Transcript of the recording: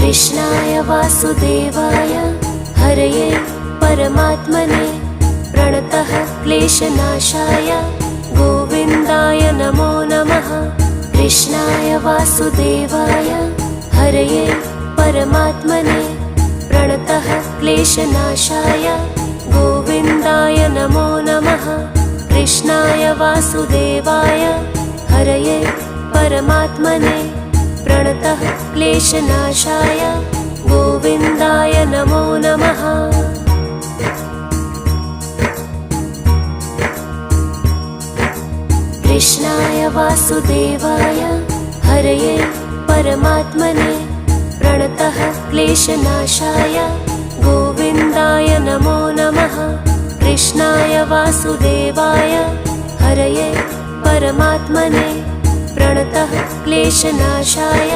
कृष्णाय वासुदेवाय हरये परमात्मने प्रणतः क्लेशनाशाय गोविन्दाय नमो नमः। कृष्णाय वासुदेवाय हरये परमात्मने प्रणतः क्लेशनाशाय गोविन्दाय नमो नमः। कृष्णाय वासुदेवाय हरये परमात्मने प्रणतः क्लेशनाशाय गोविन्दाय नमो नमः। कृष्णाय वासुदेवाय हरये परमात्मने प्रणतः क्लेशनाशाय गोविन्दाय नमो नमः। कृष्णाय वासुदेवाय हरये परमात्मने प्रणतः क्लेशनाशाय